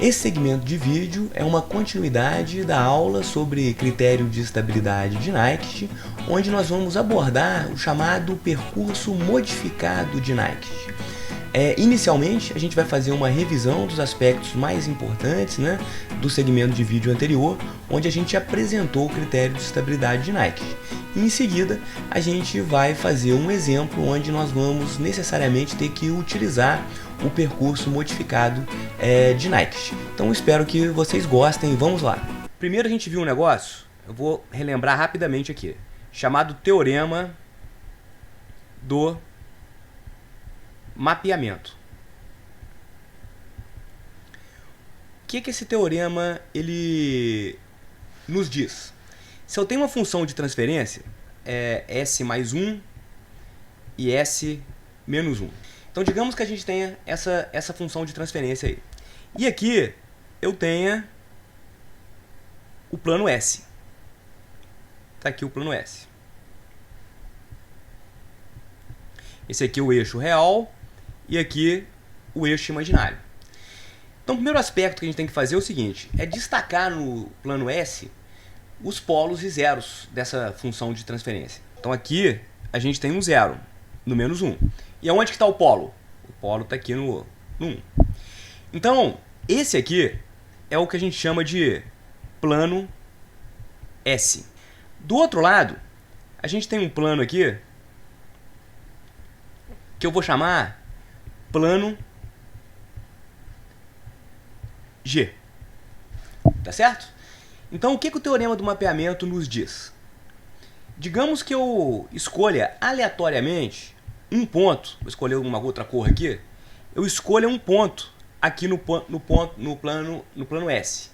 Esse segmento de vídeo é uma continuidade da aula sobre critério de estabilidade de Nyquist, onde nós vamos abordar o chamado percurso modificado de Nyquist. Inicialmente, a gente vai fazer uma revisão dos aspectos mais importantes, do segmento de vídeo anterior, onde a gente apresentou o critério de estabilidade de Nyquist. E em seguida, a gente vai fazer um exemplo onde nós vamos necessariamente ter que utilizar o percurso modificado de Nyquist. Então, espero que vocês gostem. Vamos lá. Primeiro, a gente viu um negócio, eu vou relembrar rapidamente aqui, chamado Teorema do Mapeamento. O que esse teorema ele nos diz? Se eu tenho uma função de transferência, S mais 1 e S menos 1. Então, digamos que a gente tenha essa função de transferência aí. E aqui eu tenha o plano S. Está aqui o plano S. Esse aqui é o eixo real e aqui o eixo imaginário. Então, o primeiro aspecto que a gente tem que fazer é o seguinte, é destacar no plano S os polos e zeros dessa função de transferência. Então, aqui a gente tem um zero no menos 1. E aonde que está o polo? O polo está aqui no 1. Então, esse aqui é o que a gente chama de plano S. Do outro lado, a gente tem um plano aqui que eu vou chamar plano G. Tá certo? Então, o que o teorema do mapeamento nos diz? Digamos que eu escolha aleatoriamente um ponto, vou escolher uma outra cor aqui, eu escolho um ponto aqui no plano S.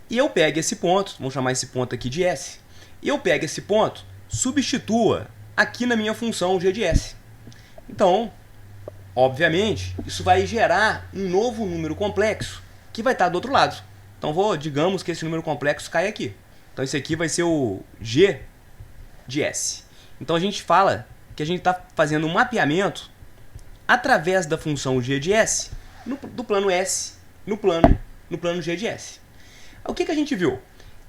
E eu pego esse ponto, vamos chamar esse ponto aqui de S, e eu pego esse ponto, substitua aqui na minha função g de S. Então, obviamente, isso vai gerar um novo número complexo que vai estar do outro lado. Então, digamos que esse número complexo cai aqui. Então, esse aqui vai ser o G de S. Então, a gente fala que a gente está fazendo um mapeamento através da função g de S do plano S no plano g de S. O que a gente viu?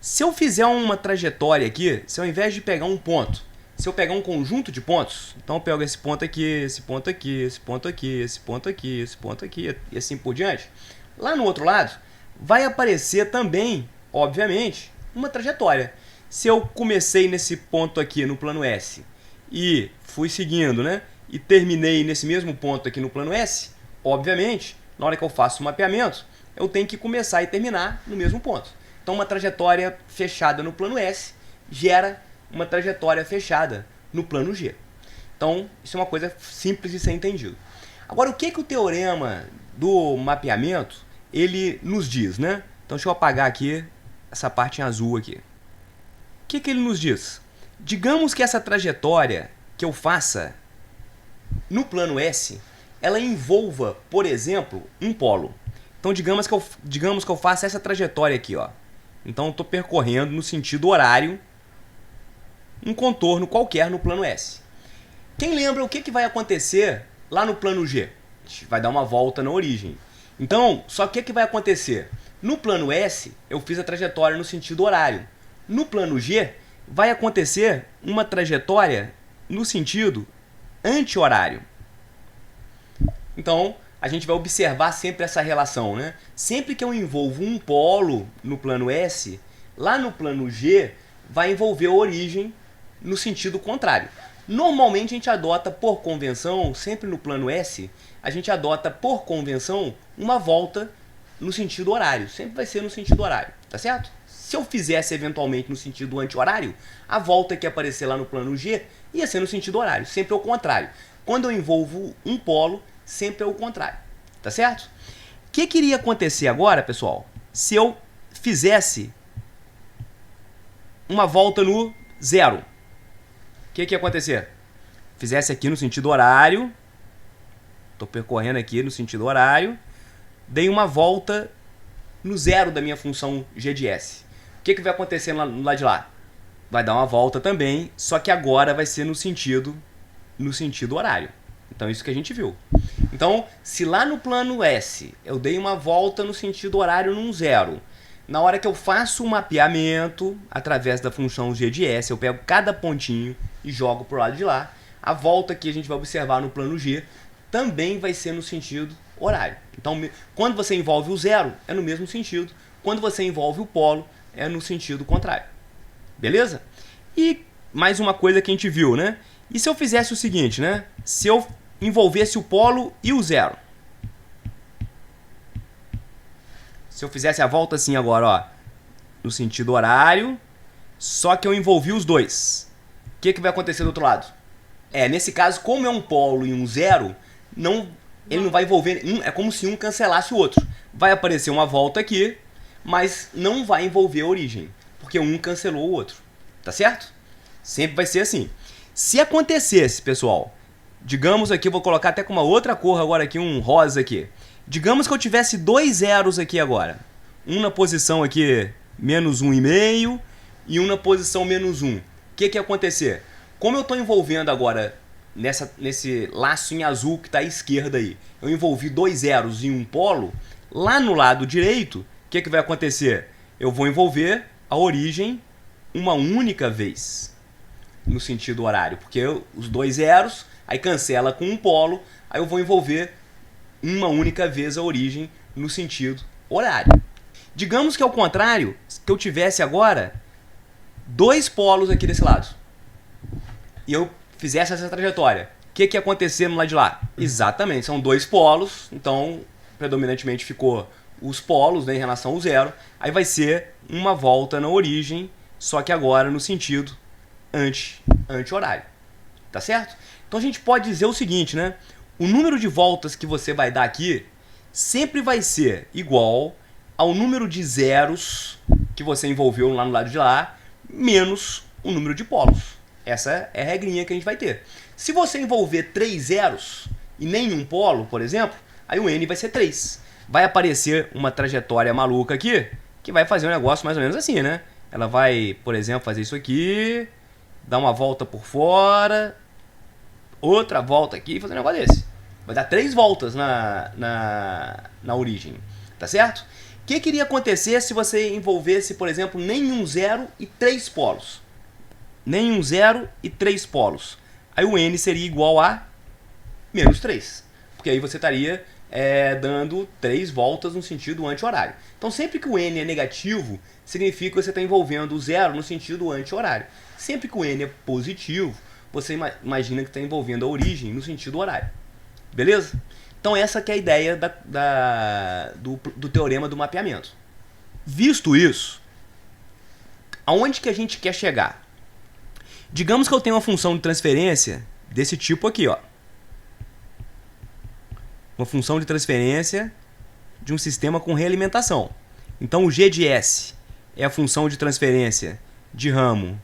Se eu fizer uma trajetória aqui, se ao invés de pegar um ponto, se eu pegar um conjunto de pontos, então eu pego esse ponto aqui, esse ponto aqui, esse ponto aqui, esse ponto aqui, esse ponto aqui, e assim por diante, lá no outro lado vai aparecer também, obviamente, uma trajetória. Se eu comecei nesse ponto aqui no plano S e fui seguindo, e terminei nesse mesmo ponto aqui no plano S, obviamente, na hora que eu faço o mapeamento, eu tenho que começar e terminar no mesmo ponto. Então, uma trajetória fechada no plano S gera uma trajetória fechada no plano G. Então, isso é uma coisa simples de ser entendido. Agora, o que o teorema do mapeamento ele nos diz, Então, deixa eu apagar aqui essa parte em azul aqui. O que ele nos diz? Digamos que essa trajetória que eu faça no plano S, ela envolva, por exemplo, um polo. Então, digamos que eu faça essa trajetória aqui, ó. Então, eu estou percorrendo no sentido horário um contorno qualquer no plano S. Quem lembra o que vai acontecer lá no plano G? A gente vai dar uma volta na origem. Então, só que o que vai acontecer? No plano S, eu fiz a trajetória no sentido horário. No plano G, vai acontecer uma trajetória no sentido anti-horário. Então, a gente vai observar sempre essa relação, Sempre que eu envolvo um polo no plano S, lá no plano G, vai envolver a origem no sentido contrário. Normalmente, a gente adota por convenção, sempre no plano S, a gente adota por convenção uma volta no sentido horário. Sempre vai ser no sentido horário, tá certo? Se eu fizesse eventualmente no sentido anti-horário, a volta que ia aparecer lá no plano G ia ser no sentido horário, sempre é o contrário. Quando eu envolvo um polo, sempre é o contrário, tá certo? O que iria acontecer agora, pessoal, se eu fizesse uma volta no zero? O que ia acontecer? Fizesse aqui no sentido horário, estou percorrendo aqui no sentido horário, dei uma volta no zero da minha função g de S. O que vai acontecer lá de lá? Vai dar uma volta também, só que agora vai ser no sentido horário. Então, isso que a gente viu. Então, se lá no plano S eu dei uma volta no sentido horário num zero, na hora que eu faço o mapeamento, através da função g de S, eu pego cada pontinho e jogo para o lado de lá, a volta que a gente vai observar no plano G também vai ser no sentido horário. Então, quando você envolve o zero, é no mesmo sentido. Quando você envolve o polo, é no sentido contrário. Beleza? E mais uma coisa que a gente viu, né? E se eu fizesse o seguinte, né? Se eu envolvesse o polo e o zero. Se eu fizesse a volta assim agora, ó, no sentido horário, só que eu envolvi os dois. O que vai acontecer do outro lado? Nesse caso, como é um polo e um zero, ele não vai envolver, é como se um cancelasse o outro. Vai aparecer uma volta aqui, mas não vai envolver a origem, porque um cancelou o outro. Tá certo? Sempre vai ser assim. Se acontecesse, pessoal, digamos aqui, eu vou colocar até com uma outra cor agora aqui, um rosa aqui. Digamos que eu tivesse dois zeros aqui agora. Um na posição aqui menos 1,5 e um na posição menos 1. O que ia acontecer? Como eu estou envolvendo agora nesse laço em azul que está à esquerda aí, eu envolvi dois zeros em um polo, lá no lado direito, o que vai acontecer? Eu vou envolver a origem uma única vez, no sentido horário, porque os dois zeros, aí cancela com um polo, aí eu vou envolver uma única vez a origem no sentido horário. Digamos que ao contrário, que eu tivesse agora dois polos aqui desse lado, e eu fizesse essa trajetória, o que ia acontecer no lado de lá? Exatamente, são dois polos, então predominantemente ficou os polos, né, em relação ao zero, aí vai ser uma volta na origem, só que agora no sentido anti-horário. Tá certo? Então a gente pode dizer o seguinte, né? O número de voltas que você vai dar aqui sempre vai ser igual ao número de zeros que você envolveu lá no lado de lá, menos o número de polos. Essa é a regrinha que a gente vai ter. Se você envolver 3 zeros e nenhum polo, por exemplo, aí o N vai ser 3. Vai aparecer uma trajetória maluca aqui, que vai fazer um negócio mais ou menos assim, né? Ela vai, por exemplo, fazer isso aqui, dar uma volta por fora, outra volta aqui e fazer um negócio desse. Vai dar 3 voltas na origem, tá certo? O que iria acontecer se você envolvesse, por exemplo, nenhum zero e 3 polos? Nenhum zero e 3 polos. Aí o N seria igual a menos 3. Porque aí você estaria dando 3 voltas no sentido anti-horário. Então sempre que o N é negativo, significa que você está envolvendo o zero no sentido anti-horário. Sempre que o N é positivo, você imagina que está envolvendo a origem no sentido horário. Beleza? Então essa que é a ideia do teorema do mapeamento. Visto isso, aonde que a gente quer chegar? Digamos que eu tenho uma função de transferência desse tipo aqui, ó. Uma função de transferência de um sistema com realimentação. Então o G de S é a função de transferência de ramo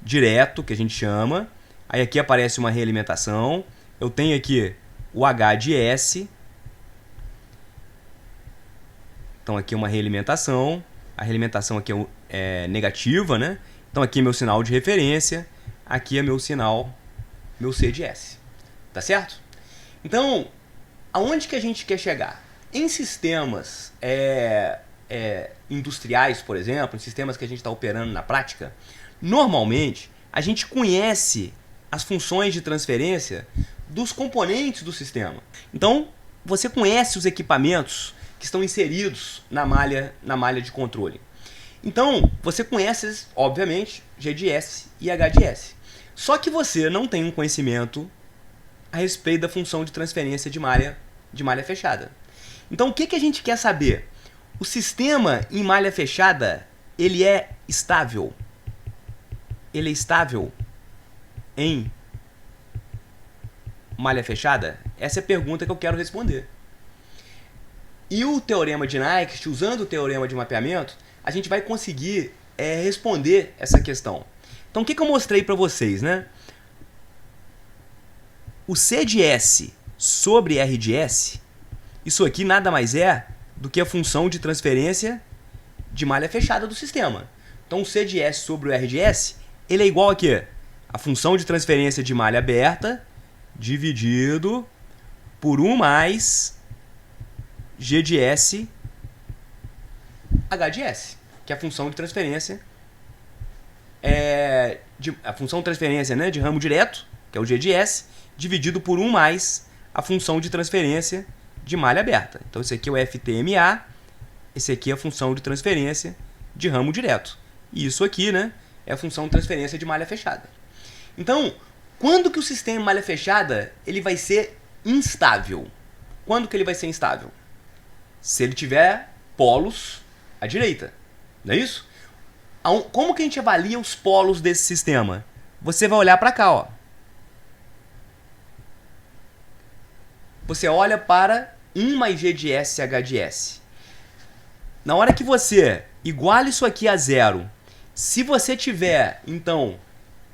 direto, que a gente chama. Aí aqui aparece uma realimentação. Eu tenho aqui o H de S. Então aqui é uma realimentação. A realimentação aqui é negativa, né? Então aqui é meu sinal de referência. Aqui é meu sinal, meu C de S. Tá certo? Então, aonde que a gente quer chegar? Em sistemas industriais, por exemplo, em sistemas que a gente está operando na prática, normalmente a gente conhece as funções de transferência dos componentes do sistema. Então, você conhece os equipamentos que estão inseridos na malha de controle. Então, você conhece, obviamente, G de S e H de S. Só que você não tem um conhecimento a respeito da função de transferência de malha fechada. Então, o que a gente quer saber? O sistema em malha fechada, ele é estável? Ele é estável em malha fechada? Essa é a pergunta que eu quero responder. E o teorema de Nyquist, usando o teorema de mapeamento, a gente vai conseguir responder essa questão. Então, o que eu mostrei para vocês, né? O C de S sobre R de S, isso aqui nada mais é do que a função de transferência de malha fechada do sistema. Então, o C de S sobre o R de S, ele é igual a quê? A função de transferência de malha aberta dividido por 1 mais G de S H de S, que é a função de transferência a função de transferência, né, de ramo direto, que é o G de S, dividido por 1 mais a função de transferência de malha aberta. Então esse aqui é o FTMA, esse aqui é a função de transferência de ramo direto. E isso aqui, né, é a função de transferência de malha fechada. Então, quando que o sistema de malha fechada ele vai ser instável? Quando que ele vai ser instável? Se ele tiver polos à direita, não é isso? Como que a gente avalia os polos desse sistema? Você vai olhar para cá, ó. Você olha para 1 mais G de S H de S. Na hora que você iguala isso aqui a zero, se você tiver, então,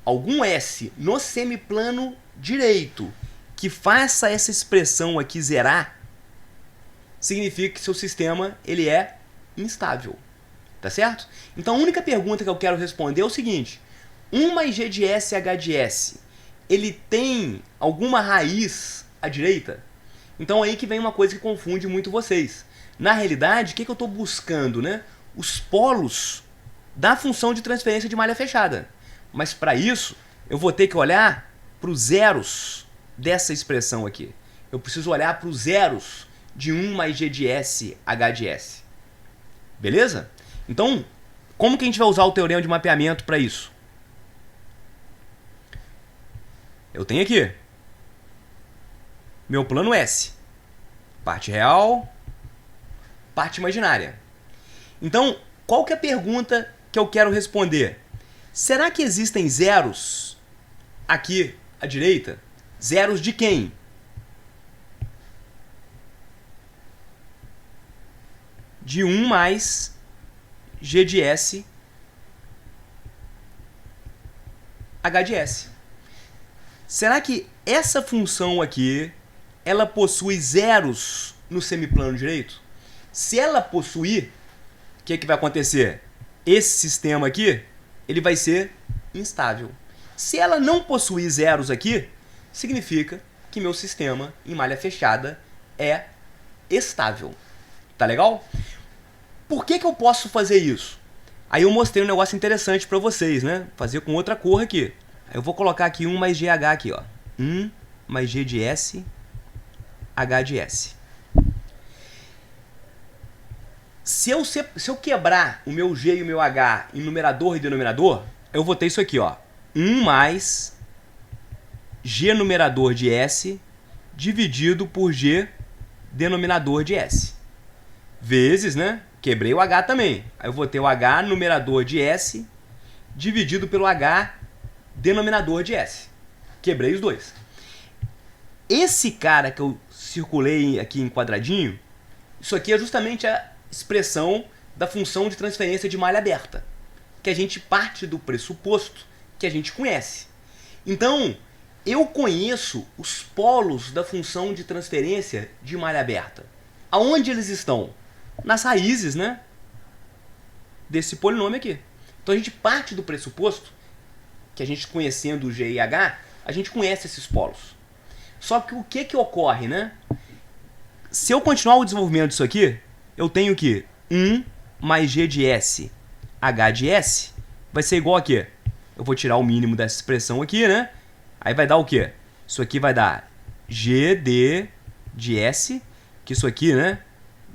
algum S no semiplano direito que faça essa expressão aqui zerar, significa que seu sistema ele é instável. Tá certo? Então a única pergunta que eu quero responder é o seguinte: 1 mais G de S H de S, ele tem alguma raiz à direita? Então aí que vem uma coisa que confunde muito vocês. Na realidade, o que eu estou buscando, né? Os polos da função de transferência de malha fechada. Mas para isso, eu vou ter que olhar para os zeros dessa expressão aqui. Eu preciso olhar para os zeros de 1 mais G de S H de S. Beleza? Então, como que a gente vai usar o teorema de mapeamento para isso? Eu tenho aqui meu plano S. Parte real, parte imaginária. Então, qual que é a pergunta que eu quero responder? Será que existem zeros aqui à direita? Zeros de quem? De 1 mais G de S H de S. Será que essa função aqui ela possui zeros no semiplano direito? Se ela possuir, o que vai acontecer? Esse sistema aqui ele vai ser instável. Se ela não possuir zeros aqui, significa que meu sistema em malha fechada é estável. Tá legal? Por que eu posso fazer isso? Aí eu mostrei um negócio interessante para vocês, né? Fazer com outra cor aqui. Aí eu vou colocar aqui 1 mais GH aqui, ó. 1 mais G de S, H de S. Se eu quebrar o meu G e o meu H em numerador e denominador, eu vou ter isso aqui, ó. 1 mais G numerador de S dividido por G denominador de S. Vezes, né? Quebrei o H também. Aí eu vou ter o H numerador de S dividido pelo H denominador de S. Quebrei os dois. Esse cara que eu circulei aqui em quadradinho, isso aqui é justamente a expressão da função de transferência de malha aberta, que a gente parte do pressuposto que a gente conhece. Então, eu conheço os polos da função de transferência de malha aberta. Aonde eles estão? Nas raízes, né, desse polinômio aqui. Então a gente parte do pressuposto que a gente conhecendo o G e H, a gente conhece esses polos. Só que o que ocorre, né? Se eu continuar o desenvolvimento disso aqui, eu tenho que 1 mais G de S, H de S, vai ser igual a quê? Eu vou tirar o mínimo dessa expressão aqui, né? Aí vai dar o quê? Isso aqui vai dar GD de S, que isso aqui, né,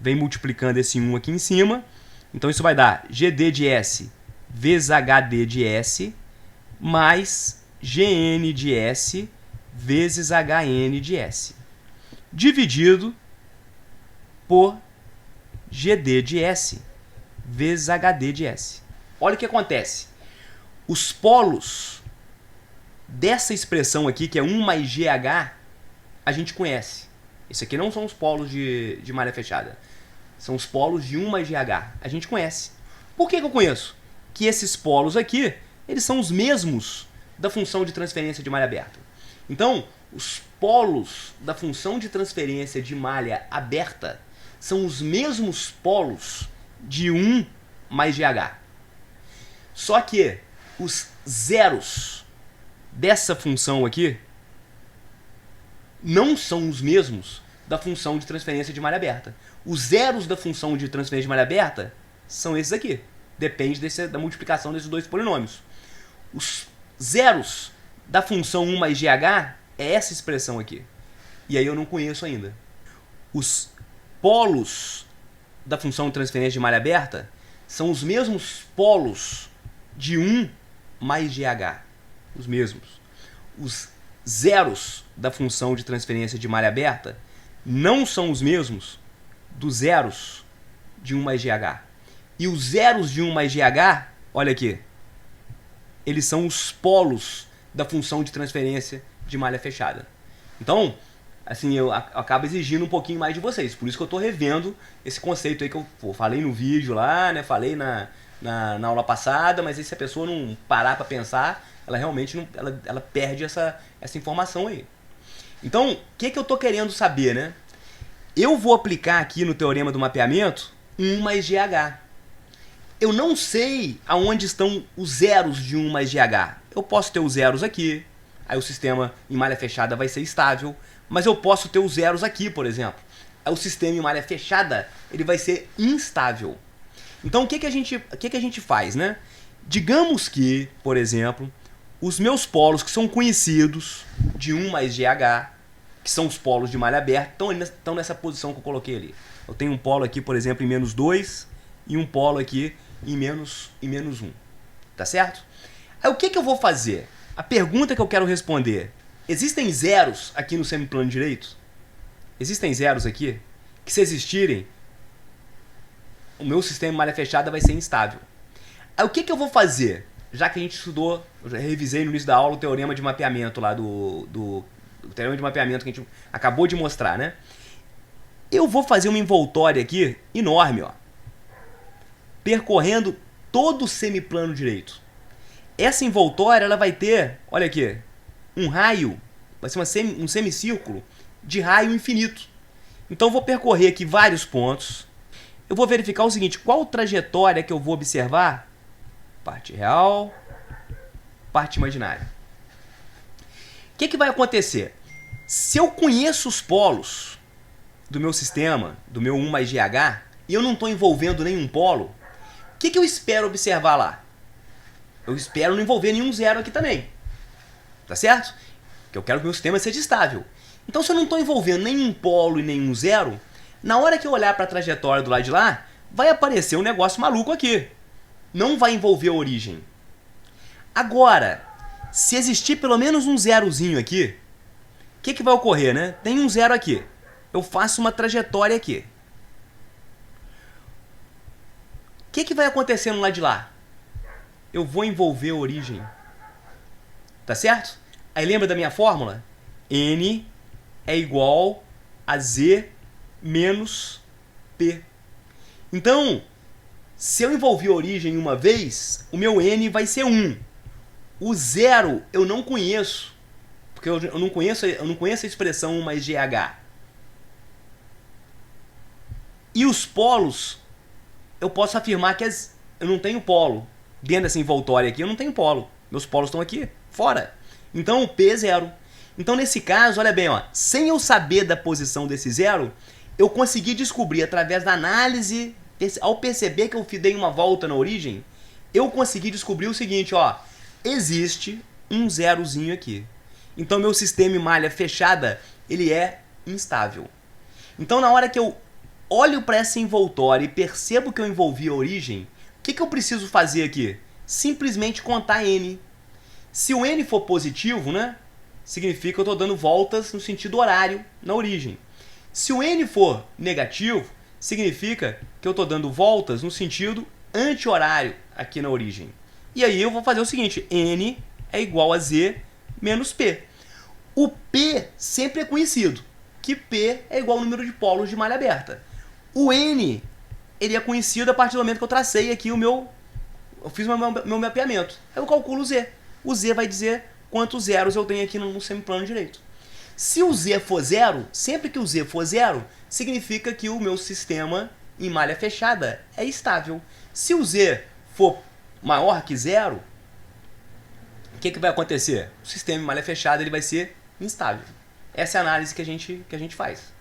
vem multiplicando esse 1 aqui em cima. Então isso vai dar GD de S vezes HD de S mais GN de S vezes HN de S. Dividido por GD de S vezes HD de S. Olha o que acontece. Os polos dessa expressão aqui, que é 1 mais GH, a gente conhece. Esse aqui não são os polos de malha fechada. São os polos de 1 mais GH. A gente conhece. Por que eu conheço? Que esses polos aqui, eles são os mesmos da função de transferência de malha aberta. Então, os polos da função de transferência de malha aberta são os mesmos polos de 1 mais GH. Só que os zeros dessa função aqui não são os mesmos da função de transferência de malha aberta. Os zeros da função de transferência de malha aberta são esses aqui. Depende da multiplicação desses dois polinômios. Os zeros da função 1 mais GH é essa expressão aqui. E aí eu não conheço ainda. Os polos da função de transferência de malha aberta são os mesmos polos de 1 mais GH. Os mesmos. Os zeros da função de transferência de malha aberta não são os mesmos dos zeros de 1 mais GH. E os zeros de 1 mais GH, olha aqui, eles são os polos da função de transferência de malha fechada. Então, assim, eu acabo exigindo um pouquinho mais de vocês. Por isso que eu estou revendo esse conceito aí que eu falei no vídeo lá, né? Falei na aula passada, mas aí se a pessoa não parar para pensar, ela realmente não, ela perde essa informação aí. Então, o que eu estou querendo saber, né? Eu vou aplicar aqui no teorema do mapeamento 1 mais GH. Eu não sei aonde estão os zeros de 1 mais GH. Eu posso ter os zeros aqui, aí o sistema em malha fechada vai ser estável, mas eu posso ter os zeros aqui, por exemplo. Aí o sistema em malha fechada ele vai ser instável. Então o que a gente faz, né? Digamos que, por exemplo, os meus polos que são conhecidos de 1 mais GH, que são os polos de malha aberta, estão nessa posição que eu coloquei ali. Eu tenho um polo aqui, por exemplo, em menos 2 e um polo aqui em menos 1. Tá certo? Aí o que eu vou fazer? A pergunta que eu quero responder: existem zeros aqui no semiplano direito? Existem zeros aqui? Que se existirem, o meu sistema em malha fechada vai ser instável. Aí o que eu vou fazer? Já que a gente estudou, eu já revisei no início da aula o teorema de mapeamento lá do teorema de mapeamento que a gente acabou de mostrar, né? Eu vou fazer uma envoltória aqui enorme, ó, percorrendo todo o semiplano direito. Essa envoltória ela vai ter, olha aqui, um raio, vai ser um semicírculo de raio infinito. Então eu vou percorrer aqui vários pontos. Eu vou verificar o seguinte: qual trajetória que eu vou observar? Parte real, parte imaginária. O que vai acontecer? Se eu conheço os polos do meu sistema, do meu 1 mais GH, e eu não estou envolvendo nenhum polo, o que eu espero observar lá? Eu espero não envolver nenhum zero aqui também. Tá certo? Porque eu quero que o meu sistema seja estável. Então, se eu não estou envolvendo nenhum polo e nenhum zero, na hora que eu olhar para a trajetória do lado de lá, vai aparecer um negócio maluco aqui. Não vai envolver a origem. Agora, se existir pelo menos um zerozinho aqui, o que vai ocorrer, né? Tem um zero aqui. Eu faço uma trajetória aqui. O que vai acontecer no lado de lá? Eu vou envolver a origem. Tá certo? Aí lembra da minha fórmula? N é igual a Z menos P. Então, se eu envolver a origem uma vez, o meu N vai ser 1. O zero eu não conheço, porque eu não conheço a expressão 1 mais GH. E os polos, eu posso afirmar que eu não tenho polo. Dentro dessa envoltória aqui, eu não tenho polo. Meus polos estão aqui, fora. Então, o P é zero. Então, nesse caso, olha bem, ó, sem eu saber da posição desse zero, eu consegui descobrir, através da análise, ao perceber que eu dei uma volta na origem, eu consegui descobrir o seguinte, ó, existe um zerozinho aqui. Então, meu sistema em malha fechada, ele é instável. Então, na hora que eu olho para essa envoltória e percebo que eu envolvi a origem, o que eu preciso fazer aqui? Simplesmente contar N. Se o N for positivo, né, significa que eu estou dando voltas no sentido horário na origem. Se o N for negativo, significa que eu estou dando voltas no sentido anti-horário aqui na origem. E aí eu vou fazer o seguinte: N é igual a Z menos P. O P sempre é conhecido, que P é igual ao número de polos de malha aberta. O N, ele é conhecido a partir do momento que eu tracei aqui eu fiz o meu mapeamento. Aí eu calculo o Z. O Z vai dizer quantos zeros eu tenho aqui no semiplano direito. Se o Z for zero, sempre que o Z for zero, significa que o meu sistema em malha fechada é estável. Se o Z for maior que zero, o que vai acontecer? O sistema em malha fechada ele vai ser instável. Essa é a análise que a gente faz.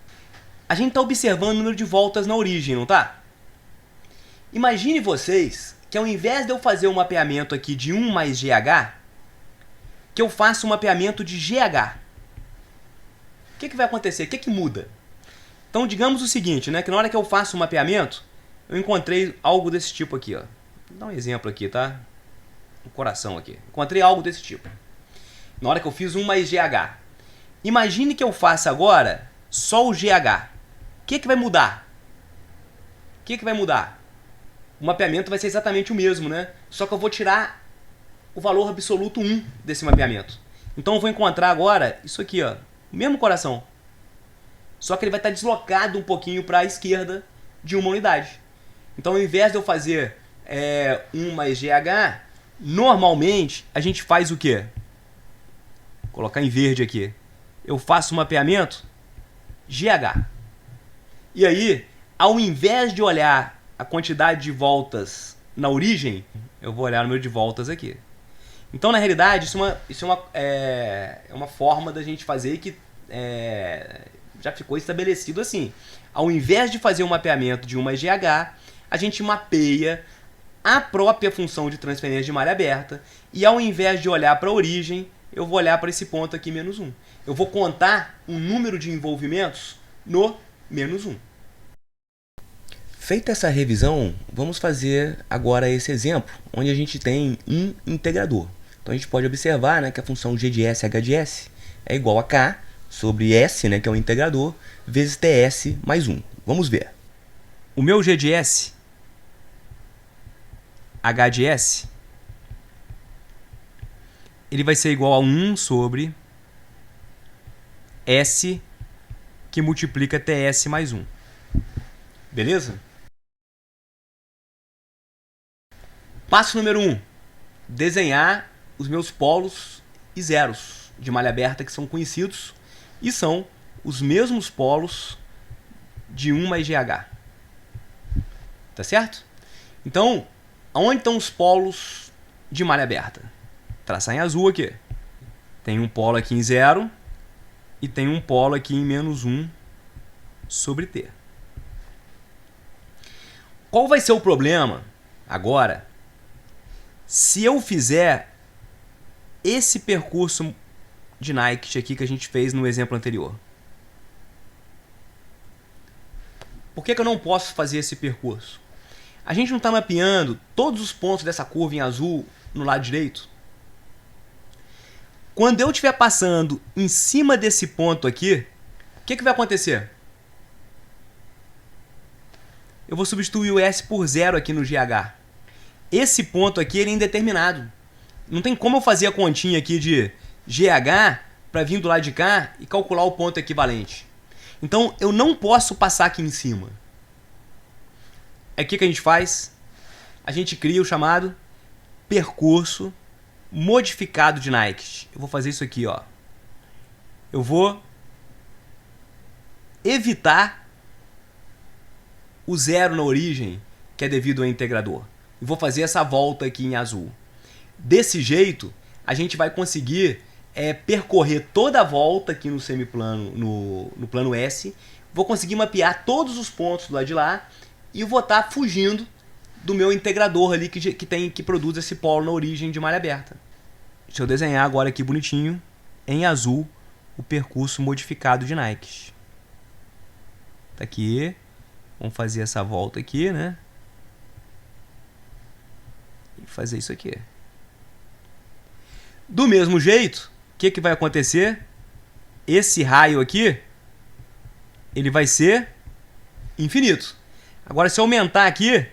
A gente está observando o número de voltas na origem, não tá? Imagine vocês que ao invés de eu fazer um mapeamento aqui de 1 mais GH, que eu faça um mapeamento de GH. O que vai acontecer? O que muda? Então, digamos o seguinte, né? Que na hora que eu faço o mapeamento, eu encontrei algo desse tipo aqui, ó. Vou dar um exemplo aqui, tá? O coração aqui. Encontrei algo desse tipo. Na hora que eu fiz 1 mais GH. Imagine que eu faça agora só o GH. O que vai mudar? O que vai mudar? O mapeamento vai ser exatamente o mesmo, né? Só que eu vou tirar o valor absoluto 1 desse mapeamento. Então eu vou encontrar agora isso aqui, ó. O mesmo coração. Só que ele vai estar deslocado um pouquinho para a esquerda de uma unidade. Então ao invés de eu fazer 1 mais GH, normalmente a gente faz o quê? Vou colocar em verde aqui. Eu faço o mapeamento GH. E aí, ao invés de olhar a quantidade de voltas na origem, eu vou olhar o número de voltas aqui. Então, na realidade, isso é uma forma da gente fazer que já ficou estabelecido assim. Ao invés de fazer um mapeamento de 1 mais GH, a gente mapeia a própria função de transferência de malha aberta e ao invés de olhar para a origem, eu vou olhar para esse ponto aqui, menos 1. Eu vou contar o número de envolvimentos no menos 1. Feita essa revisão, vamos fazer agora esse exemplo, onde a gente tem um integrador. Então a gente pode observar, né, que a função g de s h de s é igual a k sobre s, né, que é o integrador, vezes ts mais 1. Vamos ver. O meu g de s, h de s, ele vai ser igual a 1 sobre S que multiplica TS mais 1. Beleza? Passo número 1. Desenhar os meus polos e zeros de malha aberta que são conhecidos e são os mesmos polos de 1 mais GH. Tá certo? Então, aonde estão os polos de malha aberta? Traçar em azul aqui. Tem um polo aqui em 0 e tem um polo aqui em menos 1 sobre T. Qual vai ser o problema agora se eu fizer esse percurso de Nyquist aqui que a gente fez no exemplo anterior? Por que eu não posso fazer esse percurso? A gente não está mapeando todos os pontos dessa curva em azul no lado direito? Quando eu estiver passando em cima desse ponto aqui, o que vai acontecer? Eu vou substituir o S por 0 aqui no GH. Esse ponto aqui ele é indeterminado. Não tem como eu fazer a continha aqui de GH para vir do lado de cá e calcular o ponto equivalente. Então eu não posso passar aqui em cima. É o que a gente faz? A gente cria o chamado percurso modificado de Nyquist. Eu vou fazer isso aqui, ó. Eu vou evitar o 0 na origem, que é devido ao integrador. E vou fazer essa volta aqui em azul. Desse jeito, a gente vai conseguir percorrer toda a volta aqui no semiplano, no plano S. Vou conseguir mapear todos os pontos do lado de lá e vou estar fugindo do meu integrador ali que produz esse polo na origem de malha aberta. Deixa eu desenhar agora aqui bonitinho, em azul, o percurso modificado de Nyquist. Tá aqui. Vamos fazer essa volta aqui, né? E fazer isso aqui. Do mesmo jeito, o que vai acontecer? Esse raio aqui, ele vai ser infinito. Agora, se eu aumentar aqui,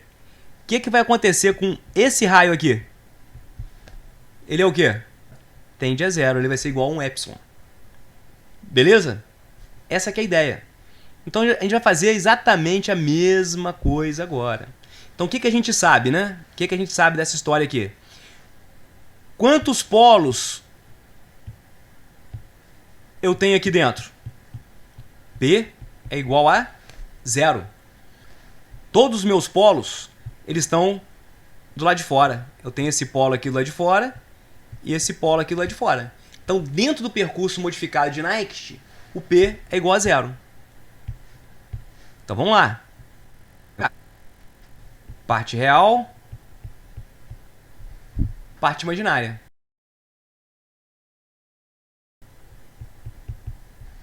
o que vai acontecer com esse raio aqui? Ele é o quê? Tende a 0, ele vai ser igual a um epsilon. Beleza? Essa aqui é a ideia. Então a gente vai fazer exatamente a mesma coisa agora. Então o que a gente sabe, né? O que a gente sabe dessa história aqui? Quantos polos eu tenho aqui dentro? P é igual a 0. Todos os meus polos, eles estão do lado de fora. Eu tenho esse polo aqui do lado de fora e esse polo aqui do lado de fora. Então, dentro do percurso modificado de Nyquist, o P é igual a zero. Então vamos lá. Parte real, parte imaginária.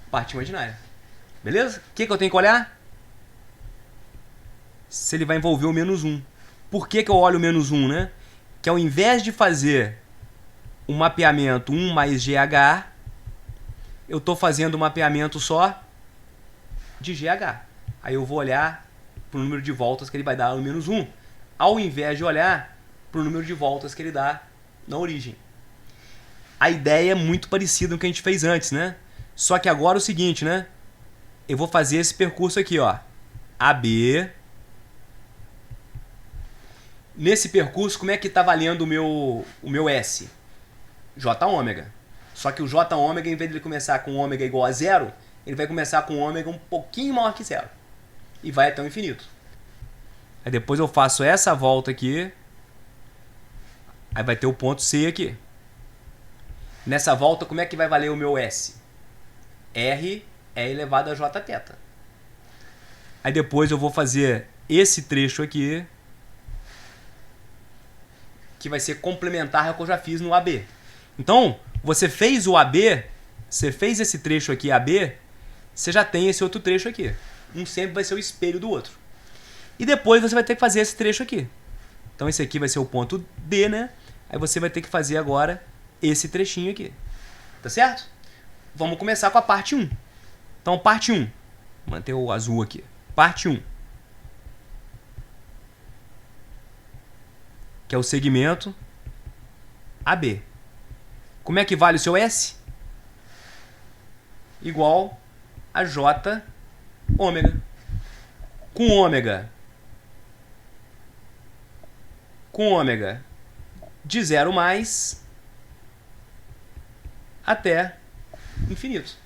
Parte imaginária. Beleza? O que eu tenho que olhar? Se ele vai envolver o menos 1. Por que eu olho o menos 1, né? Que ao invés de fazer o mapeamento 1 mais GH, eu estou fazendo o mapeamento só de GH. Aí eu vou olhar para o número de voltas que ele vai dar no menos 1, ao invés de olhar para o número de voltas que ele dá na origem. A ideia é muito parecida com o que a gente fez antes, né? Só que agora é o seguinte, né? Eu vou fazer esse percurso aqui, ó. AB. Nesse percurso, como é que está valendo o meu S? J ômega. Só que o J ômega, em vez de ele começar com ômega igual a zero, ele vai começar com ômega um pouquinho maior que zero. E vai até o infinito. Aí depois eu faço essa volta aqui. Aí vai ter o ponto C aqui. Nessa volta, como é que vai valer o meu S? R é elevado a J θ. Aí depois eu vou fazer esse trecho aqui, que vai ser complementar ao que eu já fiz no AB. Então, você fez o AB, você fez esse trecho aqui AB, você já tem esse outro trecho aqui. Um sempre vai ser o espelho do outro. E depois você vai ter que fazer esse trecho aqui. Então esse aqui vai ser o ponto D, né? Aí você vai ter que fazer agora esse trechinho aqui. Tá certo? Vamos começar com a parte 1. Então, parte 1. Vou manter o azul aqui. Parte 1. Que é o segmento AB. Como é que vale o seu S? Igual a J ômega. Com ômega de 0 mais até infinito.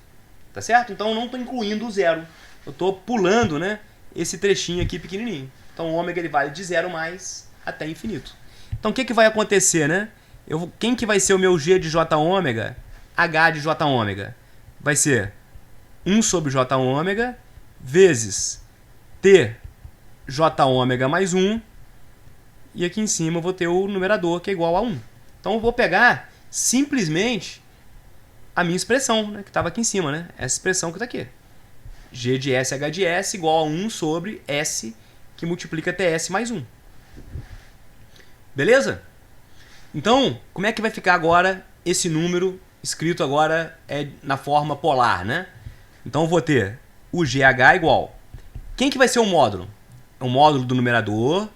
Tá certo? Então eu não estou incluindo o zero. Eu estou pulando, né, esse trechinho aqui pequenininho. Então o ômega ele vale de 0 mais até infinito. Então o que vai acontecer, né? Quem que vai ser o meu G de J ômega? H de J ômega. Vai ser 1 sobre J ômega vezes T J ômega mais 1. E aqui em cima eu vou ter o numerador, que é igual a 1. Então eu vou pegar simplesmente a minha expressão, né, que estava aqui em cima, né? Essa expressão que está aqui. G de S, H de S igual a 1 sobre S, que multiplica TS mais 1. Beleza? Então, como é que vai ficar agora esse número escrito agora na forma polar, né? Então eu vou ter o GH igual. Quem que vai ser o módulo? É o módulo do numerador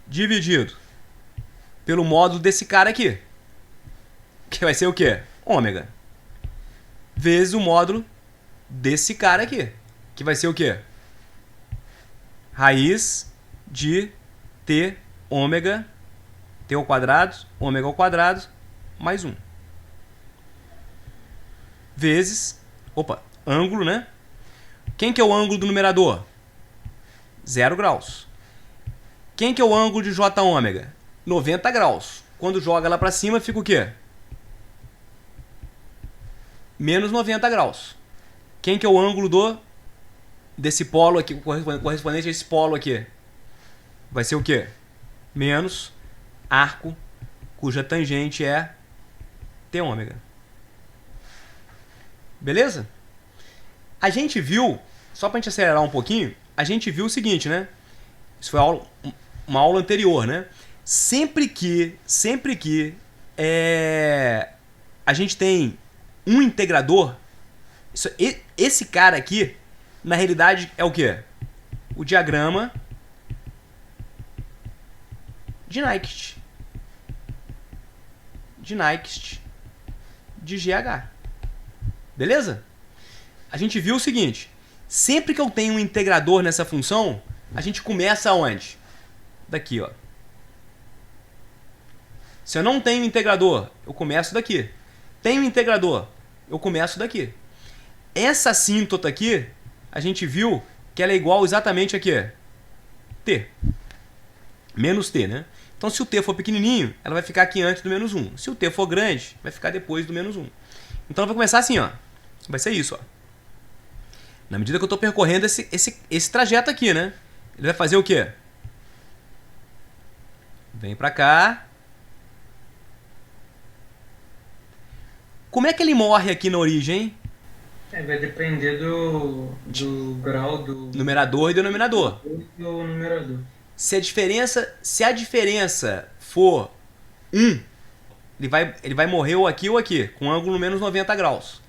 dividido pelo módulo desse cara aqui. Que vai ser o quê? Ômega. Vezes o módulo desse cara aqui. Que vai ser o quê? Raiz de T ômega, T ao quadrado, ômega ao quadrado, mais 1. Vezes, ângulo, né? Quem que é o ângulo do numerador? 0 graus. Quem que é o ângulo de J ômega? 90 graus. Quando joga lá para cima, fica o quê? Menos 90 graus. Quem que é o ângulo desse polo aqui, correspondente a esse polo aqui? Vai ser o quê? Menos arco, cuja tangente é T ômega. Beleza? A gente viu, só para a gente acelerar um pouquinho, a gente viu o seguinte, né? Isso foi uma aula anterior, né? Sempre que a gente tem um integrador, esse cara aqui, na realidade, é o quê? O diagrama de Nyquist. De GH. Beleza? A gente viu o seguinte. Sempre que eu tenho um integrador nessa função, a gente começa aonde? Daqui, ó. Se eu não tenho integrador, eu começo daqui. Tenho integrador, eu começo daqui. Essa assíntota aqui, a gente viu que ela é igual exatamente a quê? T. Menos T, né? Então, se o T for pequenininho, ela vai ficar aqui antes do menos 1. Se o T for grande, vai ficar depois do menos 1. Então, vai começar assim, ó. Vai ser isso, ó. Na medida que eu estou percorrendo esse trajeto aqui, né? Ele vai fazer o quê? Vem para cá. Como é que ele morre aqui na origem? Vai depender do grau do Numerador e denominador. numerador. Se a diferença for 1, ele vai morrer ou aqui, com ângulo menos 90 graus.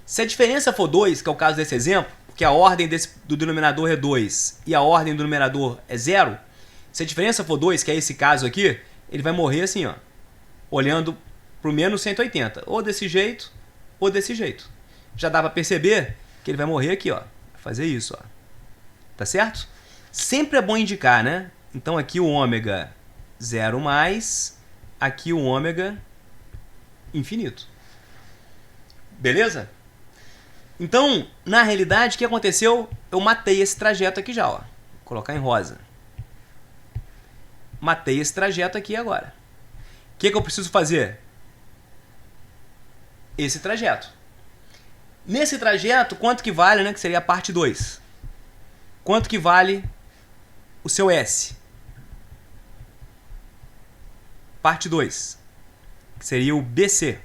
Se a diferença for 2, que é o caso desse exemplo, porque a ordem do denominador é 2 e a ordem do numerador é 0, se a diferença for 2, que é esse caso aqui, ele vai morrer assim, ó, olhando para o menos 180, ou desse jeito, ou desse jeito. Já dá para perceber que ele vai morrer aqui, ó, vai fazer isso, ó. Tá certo? Sempre é bom indicar, né? Então aqui o ômega 0 mais, aqui o ômega infinito. Beleza? Então, na realidade, o que aconteceu? Eu matei esse trajeto aqui já, ó. Vou colocar em rosa. Matei esse trajeto aqui agora. O que eu preciso fazer? Esse trajeto. Nesse trajeto, quanto que vale, né? Que seria a parte 2. Quanto que vale o seu S? Parte 2. Que seria o BC.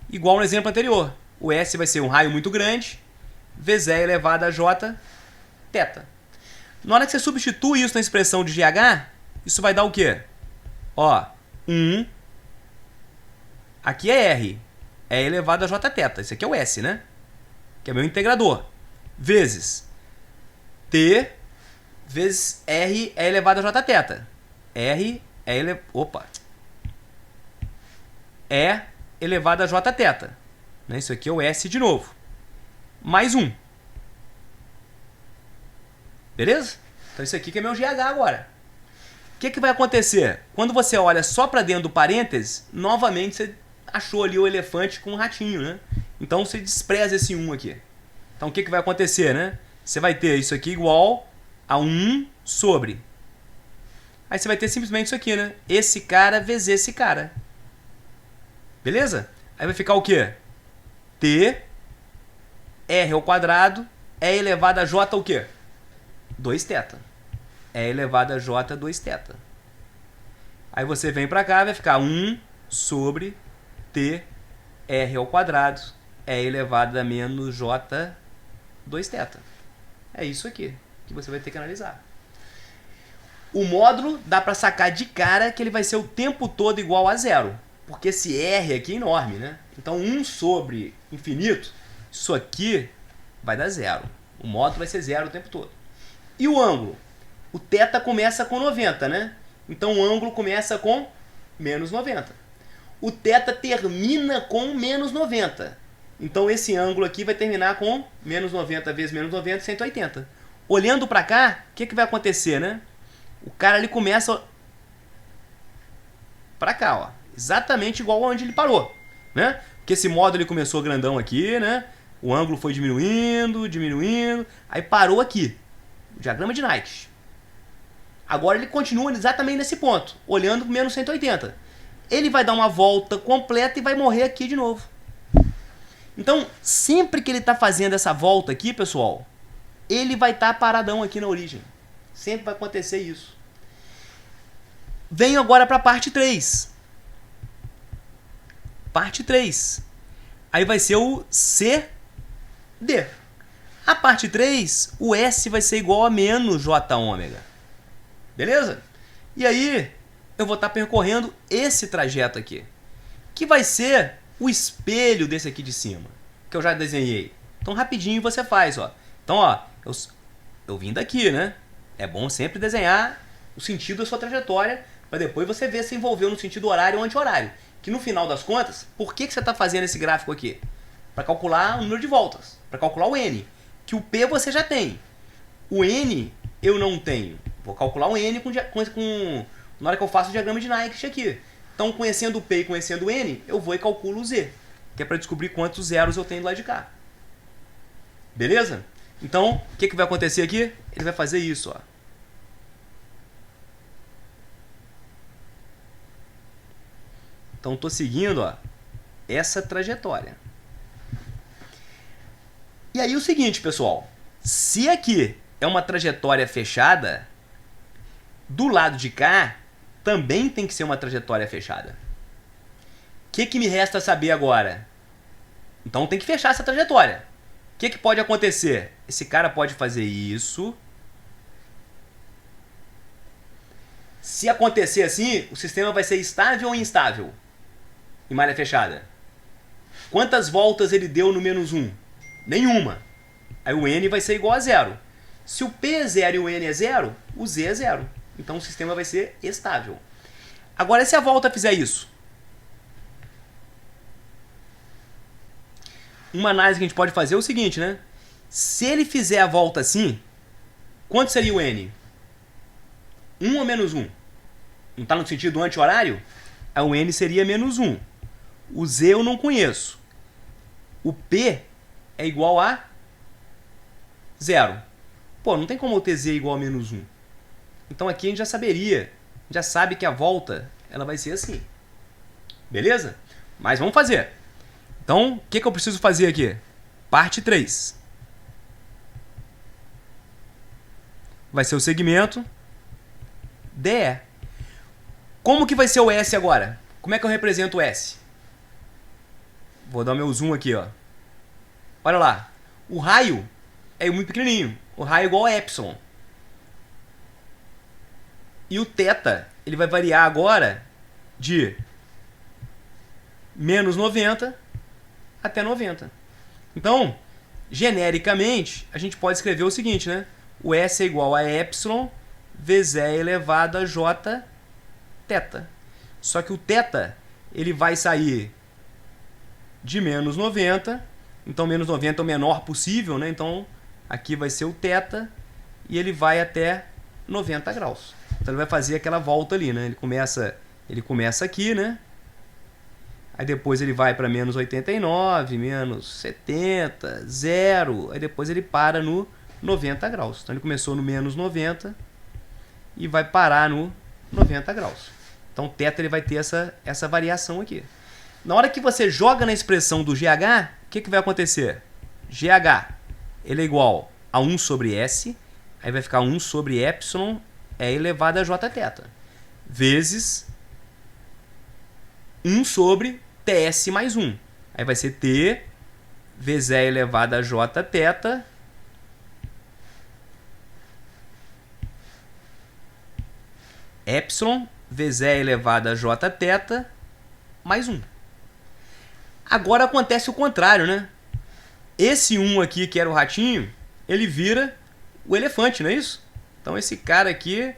Igual no exemplo anterior. O S vai ser um raio muito grande, vezes E elevado a J, θ. Na hora que você substitui isso na expressão de GH, isso vai dar o quê? Ó, 1, aqui é R, E elevado a Jθ. Esse aqui é o S, né? Que é meu integrador. Vezes T, vezes R, E elevado a Jθ. R, E elevado... Opa! E elevado a Jθ. Isso aqui é o S de novo. Mais 1. Beleza? Então isso aqui que é meu GH agora. O que vai acontecer? Quando você olha só para dentro do parênteses, novamente você achou ali o elefante com o ratinho, né? Então você despreza esse 1 aqui. Então o que vai acontecer, né? Você vai ter isso aqui igual a 1 sobre. Aí você vai ter simplesmente isso aqui, né? Esse cara vezes esse cara. Beleza? Aí vai ficar o quê? T, R ao quadrado, E elevado a J o quê? 2θ. E elevado a J 2θ. Aí você vem pra cá, vai ficar 1 sobre T, R ao quadrado, E elevado a menos J 2θ. É isso aqui que você vai ter que analisar. O módulo dá pra sacar de cara que ele vai ser o tempo todo igual a 0. Porque esse R aqui é enorme, né? Então 1 sobre infinito, isso aqui vai dar 0. O módulo vai ser 0 o tempo todo. E o ângulo? O θ começa com 90, né? Então o ângulo começa com menos 90. O θ termina com menos 90. Então esse ângulo aqui vai terminar com menos 90 vezes menos 90, 180. Olhando para cá, o que vai acontecer, né? O cara ali começa para cá, ó. Exatamente igual onde ele parou, né? Porque esse módulo ele começou grandão aqui, né? O ângulo foi diminuindo, diminuindo, aí parou aqui. O diagrama de Knight. Agora ele continua exatamente nesse ponto, olhando para menos 180. Ele vai dar uma volta completa e vai morrer aqui de novo. Então, sempre que ele está fazendo essa volta aqui, pessoal, ele vai estar paradão aqui na origem. Sempre vai acontecer isso. Venho agora para a parte 3. Parte 3. Aí vai ser o CD. A parte 3, o S vai ser igual a menos J ômega. Beleza? E aí, eu vou estar percorrendo esse trajeto aqui, que vai ser o espelho desse aqui de cima, que eu já desenhei. Então, rapidinho você faz, ó. Então, ó, eu vim daqui, né? É bom sempre desenhar o sentido da sua trajetória, para depois você ver se envolveu no sentido horário ou anti-horário. Que no final das contas, por que você está fazendo esse gráfico aqui? Para calcular o número de voltas, para calcular o N. Que o P você já tem. O N eu não tenho. Vou calcular o N na hora que eu faço o diagrama de Nyquist aqui. Então, conhecendo o P e conhecendo o N, eu vou e calculo o Z, que é para descobrir quantos zeros eu tenho do lado de cá. Beleza? Então, o que vai acontecer aqui? Ele vai fazer isso, ó. Então, estou seguindo, ó, essa trajetória. E aí o seguinte, pessoal. Se aqui é uma trajetória fechada, do lado de cá também tem que ser uma trajetória fechada. O que me resta saber agora? Então tem que fechar essa trajetória. O que pode acontecer? Esse cara pode fazer isso. Se acontecer assim, o sistema vai ser estável ou instável? Em malha fechada. Quantas voltas ele deu no menos 1? Nenhuma. Aí o N vai ser igual a 0. Se o P é 0 e o N é 0, o Z é 0. Então o sistema vai ser estável. Agora, se a volta fizer isso? Uma análise que a gente pode fazer é o seguinte, né? Se ele fizer a volta assim, quanto seria o N? 1 ou menos 1? Não está no sentido anti-horário? Aí o N seria menos 1. O Z eu não conheço. O P é igual a 0. Pô, não tem como eu ter Z igual a menos 1. Então aqui a gente já saberia, já sabe que a volta ela vai ser assim. Beleza? Mas vamos fazer. Então, o que eu preciso fazer aqui? Parte 3. Vai ser o segmento DE. Como que vai ser o S agora? Como é que eu represento o S? Vou dar o meu zoom aqui, ó. Olha lá. O raio é muito pequenininho. O raio é igual a epsilon. E o θ, ele vai variar agora de menos 90 até 90. Então, genericamente, a gente pode escrever o seguinte, né? O S é igual a epsilon vezes E elevado a J θ. Só que o θ, ele vai sair de menos 90. Então, menos 90 é o menor possível, né? Então, aqui vai ser o θ e ele vai até 90 graus. Então, ele vai fazer aquela volta ali, né? Ele começa aqui, né? Aí depois ele vai para menos 89, menos 70, 0. Aí depois ele para no 90 graus. Então ele começou no menos 90 e vai parar no 90 graus. Então o θ ele vai ter essa variação aqui. Na hora que você joga na expressão do GH, o que vai acontecer? GH ele é igual a 1 sobre S, aí vai ficar 1 sobre epsilon E elevado a Jθ, vezes 1 sobre TS mais 1. Aí vai ser T vezes E elevado a Jθ epsilon vezes E elevado a Jθ mais 1. Agora acontece o contrário, né? Esse 1 aqui, que era o ratinho, ele vira o elefante, não é isso? Então esse cara aqui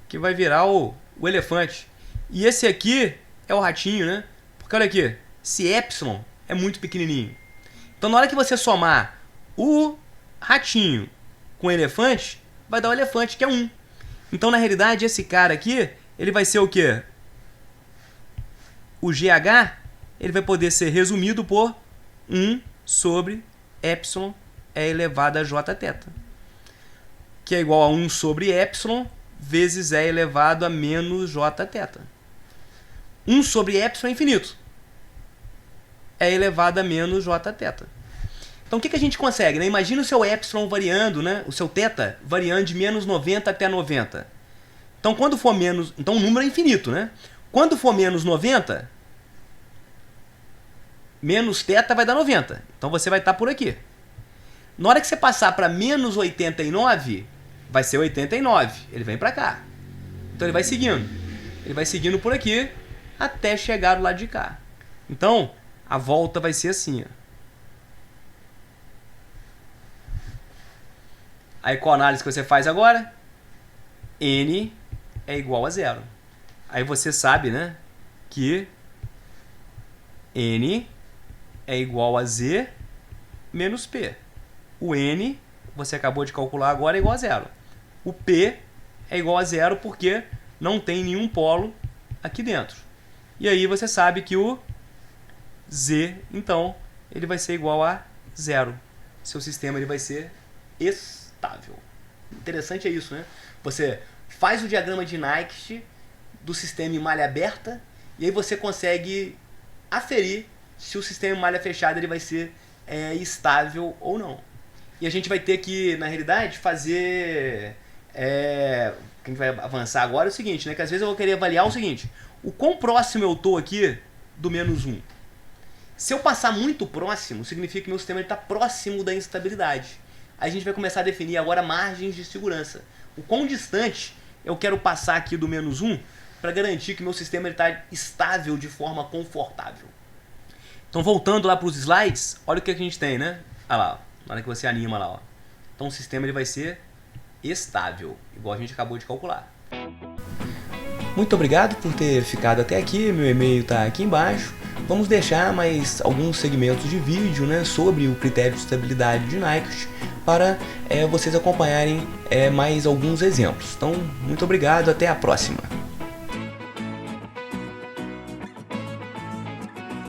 que vai virar o elefante. E esse aqui é o ratinho, né? Porque olha aqui, esse epsilon é muito pequenininho. Então na hora que você somar o ratinho com o elefante, vai dar o elefante, que é 1. Então na realidade esse cara aqui, ele vai ser o quê? O GH, ele vai poder ser resumido por 1 sobre epsilon E elevado a Jθ. Que é igual a 1 sobre epsilon vezes E elevado a menos Jθ. 1 sobre epsilon é infinito. E elevado a menos Jθ. Então o que a gente consegue, né? Imagina o seu epsilon variando, né? O seu θ variando de menos 90 até 90. Então quando for menos... Então o número é infinito, né? Quando for menos 90, menos θ vai dar 90. Então você vai estar por aqui. Na hora que você passar para menos 89, vai ser 89. Ele vem para cá. Então ele vai seguindo. Ele vai seguindo por aqui até chegar do lado de cá. Então a volta vai ser assim, ó. Aí qual a análise que você faz agora? N é igual a 0. Aí você sabe, né, que N é igual a Z menos P. O N, você acabou de calcular agora, é igual a 0. O P é igual a 0 porque não tem nenhum polo aqui dentro. E aí você sabe que o Z, então, ele vai ser igual a 0. Seu sistema ele vai ser estável. Interessante é isso, né? Você faz o diagrama de Nyquist do sistema em malha aberta e aí você consegue aferir se o sistema em malha fechada ele vai ser estável ou não. E a gente vai ter que, na realidade, fazer... o que a gente vai avançar agora é o seguinte, né? Que às vezes eu vou querer avaliar o seguinte: o quão próximo eu tô aqui do -1? Se eu passar muito próximo, significa que meu sistema está próximo da instabilidade. Aí a gente vai começar a definir agora margens de segurança. O quão distante eu quero passar aqui do -1 para garantir que meu sistema está estável de forma confortável. Então, voltando lá para os slides, olha o que a gente tem, né? Olha lá, na hora que você anima lá, ó. Então o sistema ele vai ser estável, igual a gente acabou de calcular. Muito obrigado por ter ficado até aqui, meu e-mail está aqui embaixo. Vamos deixar mais alguns segmentos de vídeo, né, sobre o critério de estabilidade de Nyquist para vocês acompanharem mais alguns exemplos. Então, muito obrigado, até a próxima!